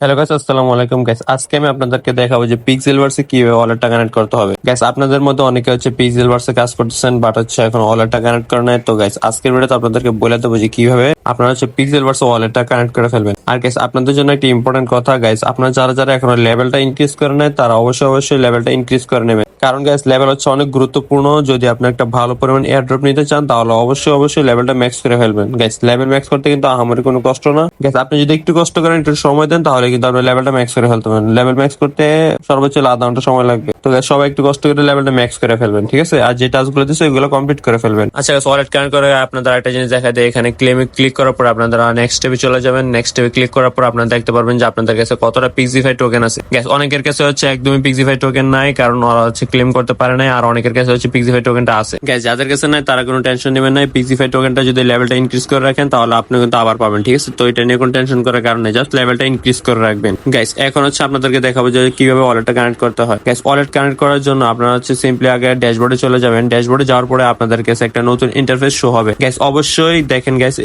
Hello guys, আসসালামু আলাইকুম guys. আজকে আমি আপনাদেরকে দেখাবো যে পিক্সেলভার্সে কিভাবে ওয়ালেটটা কানেক্ট করতে হবে। গাইস, আপনাদের মধ্যে অনেকে হচ্ছে পিক্সেলভার্সে কাজ করতেছেন বাট হচ্ছে এখন ওয়ালেটটা কানেক্ট করে নাই। তো গাইস, আজকের ভিডিওতে আপনাদেরকে বলে দেবো যে কিভাবে আপনারা হচ্ছে পিক্সেলভার্সে ওয়ালেটটা কানেক্ট করে ফেলবেন। আর গাইস, আপনাদের জন্য একটা ইম্পর্টেন্ট কথা গাইস, আপনারা যারা যারা এখন লেভেলটা ইনক্রিজ করে নেয় তারা অবশ্যই লেভেলটা ইনক্রিজ করে নেবেন। কারণ গাইস, লেভেল হচ্ছে অনেক গুরুত্বপূর্ণ। যদি আপনি একটা ভালো পরিমাণ এয়ারড্রপ নিতে চান তাহলে অবশ্যই লেভেলটা ম্যাক্স করে ফেলবেন। গাইস, লেভেল ম্যাক্স করতে কিন্তু আহামরি কোনো কষ্ট না। গাইস, আপনি যদি একটু কষ্ট করেন, একটু সময় দেন, তাহলে কিন্তু আপনি লেভেলটা ম্যাক্স করে ফেলতে পারেন। লেভেল ম্যাক্স করতে সর্বোচ্চ আধা ঘন্টা সময় লাগবে। তো guys, সবাই একটু কষ্ট করে লেভেলটা ম্যাক্স করে ফেলবেন, ঠিক আছে? আর যে টাস্কগুলো দিচ্ছে ওইগুলো কমপ্লিট করে ফেলবেন। আচ্ছা গাইস, ওয়ালেট কানেক্ট করে আপনাদের একটা জিনিস দেখা দেয়, এখানে ক্লেমে ক্লিক করার পর আপনারা নেক্সট স্টেপে চলে যাবেন। নেক্সট স্টেপে ক্লিক করার পর আপনারা দেখতে পারবেন যে আপনাদের কাছে কতটা পিক্সিফাই টোকেন আছে। গ্যাস, অনেকের কাছে হচ্ছে একদমই পিক্সিফাই টোকেন নাই, কারণ ওরা হচ্ছে ক্লেম করতে পারে নাই। আর অনেকের কাছে হচ্ছে পিক্সিফাই টোকেনটা আছে। গ্যাস, যাদের কাছে নাই তারা কোনো টেনশন নেবেন নাই। পিক্সিফাই টোকেনটা যদি লেভেলটা ইনক্রিজ করে রাখেন তাহলে আপনি কিন্তু আবার পাবেন, ঠিক আছে? তো এটা নিয়ে কোনো টেনশন করার কারণে জাস্ট লেভেলটা ইনক্রিজ করে রাখবেন। গাইস, এখন হচ্ছে আপনাদেরকে দেখাবো যে কিভাবে ওয়ালেটটা কানেক্ট করতে হয়। গ্যাস, ওয়ালেট কানেক্ট করার জন্য আপনারা হচ্ছে সিম্পলি আগে ড্যাশবোর্ডে চলে যাবেন। ড্যাশবোর্ডে যাওয়ার পরে আপনাদের কাছে একটা নতুন ইন্টারফেস শো হবে। গ্যাস, অবশ্যই দেখেন গ্যাস,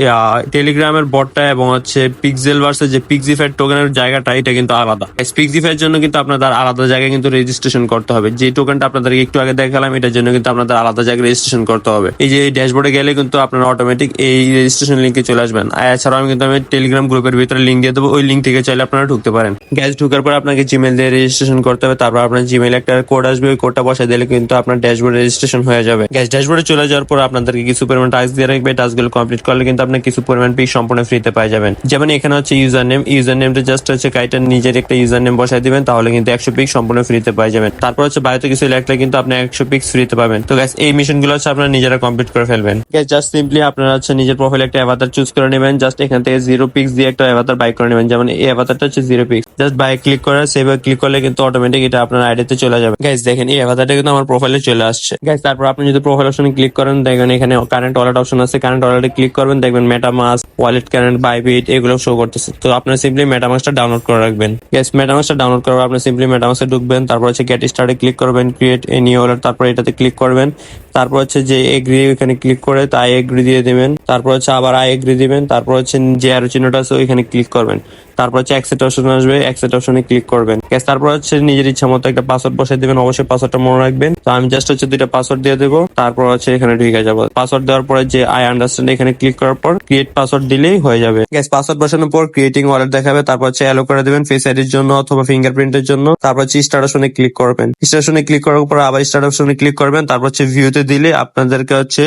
টেলিগ্রামের বটটা এবং হচ্ছে পিক্সেলভার্সে যে পিক্সিফাই টোকেনের জায়গাটা এটা কিন্তু আলাদা। গ্যাস, পিক্সিফাইয়ের জন্য কিন্তু আপনাদের আলাদা জায়গায় কিন্তু রেজিস্ট্রেশন করতে হবে। যে টোকেনটা আপনাদেরকে একটু আগে দেখালাম এটার জন্য কিন্তু আপনাদের আলাদা জায়গায় রেজিস্ট্রেশন করতে হবে। এই যে ড্যাশবোর্ডে গেলে কিন্তু আপনারা অটোমেটিক এই রেজিস্ট্রেশন লিঙ্কে চলে আসবেন। আর এছাড়াও আমি টেলিগ্রাম গ্রুপের ভিতরে লিঙ্ক দিয়ে দেবো, ওই লিঙ্ক থেকে চাইলে আপনারা ঢুকতে পারেন। গ্যাস, ঢুকার পর আপনাকে জিমেল দিয়ে রেজিস্ট্রেশন করতে হবে। তারপর আপনার জিমেলে একটা কোড আসবে, ওই কোডটা বসাই দিলে কিন্তু আপনার ড্যাশবোর্ড রেজিস্ট্রেশন হয়ে যাবে। গ্যাস, ড্যাশবোর্ডে চলে যাওয়ার পর আপনাদেরকে কিছু পরিমাণ টাস্ক দিয়ে রাখবে। টাস্কগুলো কমপ্লিট করলে কিন্তু আপনি কিছু পরিমাণ পিক সম্পূর্ণ ফ্রিতে পাই যাবেন। যেমন এখানে হচ্ছে ইউজার নেমটা জাস্ট হচ্ছে কাইটার নিজের একটা ইউজার নেম বসাই দিবেন, তাহলে কিন্তু 100 পিক সম্পূর্ণ ফ্রিতে পাই যাবেন। তারপর হচ্ছে বায়োতে কিছু লেখলে কিন্তু আপনি 100 পিক্স ফ্রিতে পাবেন। তো গ্যাস, এই মিশনগুলো হচ্ছে আপনারা নিজেরা কমপ্লিট করে ফেলবেন। গ্যাস, জাস্ট সিম্পলি আপনারা হচ্ছে নিজের প্রোফাইলে একটা অ্যাভাতার চুজ করে নেবেন। জাস্ট এখান থেকে 0 পিক্স দিয়ে একটা অ্যাভাতার বাই করে নেবেন। যেমন এই অ্যাভাতারটা হচ্ছে 0 পিক্স। জাস্ট বাই ক্লিক করে সেভে ক্লিক করলে কিন্তু অটোমেটিক এটা আপনার আইডিতে চলে যাবে। গাইস, দেখেন এই অ্যাভাতারটা কিন্তু আমার প্রোফাইলে চলে আসছে। গাইস, তারপর আপনি যদি প্রোফাইল অপশনে ক্লিক করেন, দেখবেন এখানে কারেন্ট ওয়ালেট অপশন আছে। কারেন্ট ওয়ালেটে ক্লিক করবেন, দেখবেন মেটামাস্ক, ওয়ালেট কারেন্ট, বাইবিট এগুলো শো করতেছে। তো আপনার সিম্পলি মেটামাস্কটা ডাউনলোড করে রাখবেন। গাইস, মেটামাস্কটা ডাউনলোড করার পর আপনি সিম্পলি মেটামাস্কে ঢুকবেন। তারপর হচ্ছে গেট স্টার্টে ক্লিক করবেন, ক্রিয়েট এ নিউ ওয়ালেট, তারপর এটাতে ক্লিক করবেন। তারপর হচ্ছে যে এগ্রি, এখানে ক্লিক করে আই এগ্রি দিয়ে দিবেন। তারপর হচ্ছে আবার আই এগ্রি দিবেন। তারপর হচ্ছে যে আরো চিহ্নটা আছে ওইখানে ক্লিক করবেন। তারপর হচ্ছে অ্যাকসেপ্ট অপশন আসবে, অ্যাকসেপ্ট অপশনে ক্লিক করবেন। তারপর হচ্ছে নিজের ইচ্ছা মতো একটা পাসওয়ার্ড বসাই দিবেন। অবশ্যই পাসওয়ার্ডটা মনে রাখবেন। তো আমি জাস্ট হচ্ছে 2টা পাসওয়ার্ড দিয়ে দেবো। তারপর হচ্ছে এখানে ঢুকে যাবো। পাসওয়ার্ড দেওয়ার পরে যে আই আন্ডারস্ট্যান্ড এখানে ক্লিক করার পর ক্রিয়েট পাসওয়ার্ড দিলেই হয়ে যাবে। গ্যাস, পাসওয়ার্ড বসানোর পর ক্রিয়েটিং ওয়ালেট দেখাবে। তারপর হচ্ছে অ্যালো করে দেবেন ফেস আইডির জন্য অথবা ফিঙ্গারপ্রিন্টের জন্য। তারপর হচ্ছে স্টার্ট অপশনে ক্লিক করবেন। স্টার্ট অপশনে ক্লিক করার পর আবার স্টার্ট অপশনে ক্লিক করবেন। তারপর হচ্ছে ভিউতে দিলে আপনাদেরকে হচ্ছে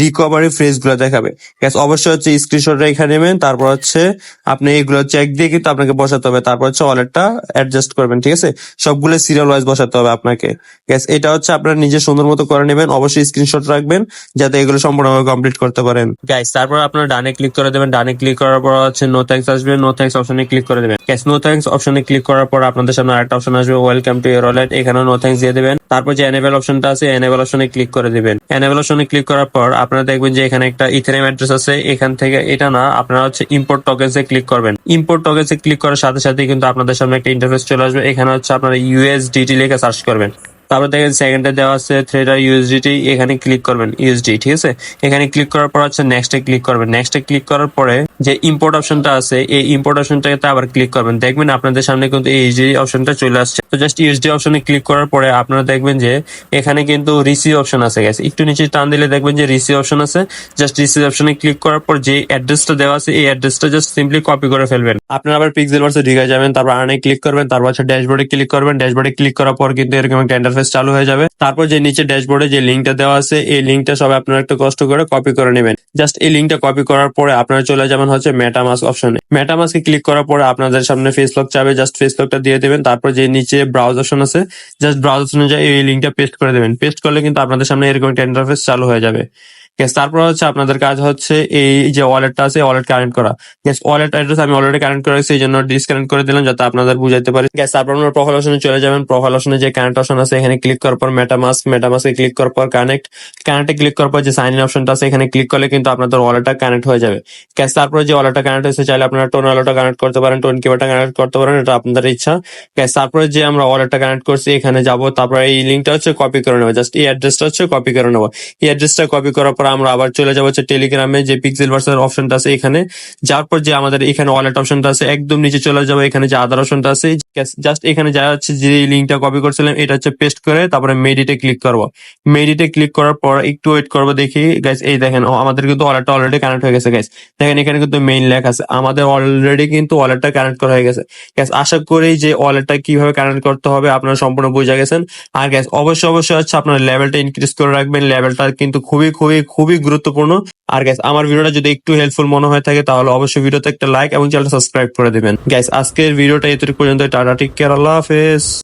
রিকভারি ফ্রেজ গুলো দেখাবে। গ্যাস, অবশ্যই হচ্ছে স্ক্রিনশট রেখে নেবেন। তারপর হচ্ছে আপনি এইগুলো চেক দিয়ে কিন্তু আপনাকে বসাতে হবে। তারপর হচ্ছে ওয়ালেটটা অ্যাডজাস্ট করবেন, ঠিক আছে? সবগুলো সিরিয়াল ওয়াইজ বসাতে হবে আপনাকে। গ্যাস, এটা হচ্ছে আপনার নিজের সুন্দর মতো করে নেবেন। অবশ্যই স্ক্রিনশট রাখবেন যাতে এগুলো সম্পূর্ণভাবে কমপ্লিট করতে পারেন। গাইস, তারপর আপনার ডানে ক্লিক করে দেবেন। ডানে ক্লিক করার পর হচ্ছে নো থ্যাঙ্কস আসবে। নো থ্যাঙ্কস অপশনে ক্লিক করে দেবেন। গ্যাস, নো থ্যাঙ্কস অপশনে ক্লিক করার পর আপনাদের সামনে আরেকটা অপশন আসবে, ওয়েলকাম টু ইওর ওয়ালেট। এখানে নো থ্যাঙ্কস দিয়ে দেবেন। তারপর যে এনেবল অপশনটা আছে এনেবল অপশনে ক্লিক করে দিবেন। এনেবল অপশনে ক্লিক করার পর আপনারা দেখবেন যে এখানে একটা ইথেরিয়াম অ্যাড্রেস আছে। এখান থেকে এটা না, আপনারা হচ্ছে ইম্পোর্ট টোকেনসে ক্লিক করবেন। ইম্পোর্ট টোকেনসে ক্লিক করার সাথে সাথে কিন্তু আপনাদের সামনে একটা ইন্টারফেস চলে আসবে। এখানে হচ্ছে আপনারা ইউএসডিটি লিখে সার্চ করবেন। তারপর দেখেন সেকেন্ডে দেওয়া আছে থ্রেডার ইউএসডিটি, এখানে ক্লিক করবেন ইউএসডি, ঠিক আছে? এখানে ক্লিক করার পর হচ্ছে নেক্সটে ক্লিক করবেন। নেক্সটে ক্লিক করার পরে যে ইম্পোর্ট অপশনটা আছে এই ইম্পোর্ট অপশনটাতে আবার ক্লিক করবেন। দেখবেন আপনাদের সামনে কিন্তু এই ইউএসডি অপশনটা চলে আসছে। তো জাস্ট ইউএসডি অপশনে ক্লিক করার পরে আপনারা দেখবেন যে এখানে কিন্তু রিসিভ অপশন আছে। গেছে একটু নিচে টান দিলে দেখবেন যে রিসিভ অপশন আছে। জাস্ট রিসিভ অপশনে ক্লিক করার পর যে অ্যাড্রেসটা দেওয়া আছে এই অ্যাড্রেসটা জাস্ট সিম্পলি কপি করে ফেলবেন। আপনারা আবার পিক্সেলভার্সে ঢুকে যাবেন। তারপর আর্নে ক্লিক করবেন। তারপর হচ্ছে ড্যাশবোর্ডে ক্লিক করবেন। ড্যাশবোর্ডে ক্লিক করার পর কিন্তু এরকম একটা ইন্টারফেস চালু হয়ে যাবে। তারপর যে নিচে ড্যাশবোর্ডে যে লিঙ্কটা দেওয়া আছে এই লিঙ্কটা সবাই আপনারা একটু কষ্ট করে কপি করে নেবেন। জাস্ট এই লিঙ্কটা কপি করার পরে আপনারা চলে যাবেন হচ্ছে মেটামাস্ক অপশনে। মেটামাস্কে ক্লিক করার পরে আপনাদের সামনে ফেস লক চাবে, জাস্ট ফেস লকটা দিয়ে দেবেন। তারপর যে নিচে ব্রাউজ অপশন আছে জাস্ট ব্রাউজ অপশনে যায় এই লিঙ্কটা পেস্ট করে দেবেন। পেস্ট করলে কিন্তু আপনাদের সামনে এরকম একটা ইন্টারফেস চালু হয়ে যাবে। তারপর হচ্ছে আপনাদের কাজ হচ্ছে এই যে ওয়ালেটটা আছে ওয়ালেট কানেক্ট করা। ওয়ালেট অ্যাড্রেস আমি অলরেডি কানেক্ট করেছি, এই জন্য ডিসকানেক্ট করে দিলাম যাতে আপনাদের বুঝাইতে পারি। তারপর আপনার প্রোফাইল অপশনে চলে যাবেন। প্রোফাইল অপশনে যে কানেক্ট অপশন আছে এখানে ক্লিক করার পর মেটামাস্কে ক্লিক করার পর কানেক্টে ক্লিক করার পর যে সাইন ইন অপশনটা আছে এখানে ক্লিক করলে কিন্তু আপনাদের ওয়ালেটটা কানেক্ট হয়ে যাবে। তারপরে যে ওয়ালেটটা কানেক্ট হয়েছে চাইলে আপনারা টোন ওয়ালেটটা কানেক্ট করতে পারেন, টোন কিবোর্ডটা কানেক্ট করতে পারেন, এটা আপনাদের ইচ্ছা। তারপরে যে আমরা ওয়ালেটটা কানেক্ট করছি এখানে যাব। তারপরে এই লিঙ্কটা হচ্ছে কপি করে নেবো। জাস্ট এই অ্যাড্রেসটা হচ্ছে কপি করে নেবো। এই অ্যাড্রেসটা কপি করার পর তারপর আমরা আবার চলে যাবো হচ্ছে টেলিগ্রামে, যে পিক্সেল ভার্সের অপশনটা আছে এখানে যাওয়ার পর যে আমাদের এখানে ওয়ালেট অপশনটা আছে একদম নিচে চলে যাবো, এখানে যে আদার অপশনটা আছে জাস্ট এখানে যা হচ্ছে যে লিঙ্কটা কপি করছিলাম এটা হচ্ছে পেস্ট করে তারপরে মেডিটে ক্লিক করবো। মেডিটে ক্লিক করার পর একটু ওয়েট করবো, দেখি গাইস এই দেখেন আমাদের কিন্তু ওয়ালেটটা অলরেডি কানেক্ট হয়ে গেছে গাইস। দেখেন এখানে কিন্তু মেইন লেখা আছে আমাদের অলরেডি কিন্তু ওয়ালেটটা কানেক্ট করা হয়ে গেছে। গ্যাস আশা করি যে ওয়ালেটটা কিভাবে কানেক্ট করতে হবে আপনারা সম্পূর্ণ বুঝে গেছেন। আর গ্যাস অবশ্যই হচ্ছে আপনার লেভেলটা ইনক্রিজ করে রাখবেন, লেভেলটা কিন্তু খুবই গুরুত্বপূর্ণ। আর গ্যাস আমার ভিডিওটা যদি একটু হেল্পফুল মনে হয়ে থাকে তাহলে অবশ্যই ভিডিওতে একটা লাইক এবং চ্যানেলটা সাবস্ক্রাইব করে দিবেন। গ্যাস আজকের ভিডিওটা এতটুকু পর্যন্ত, টাটা, টেক কেয়ার, আল্লাহ হাফেজ।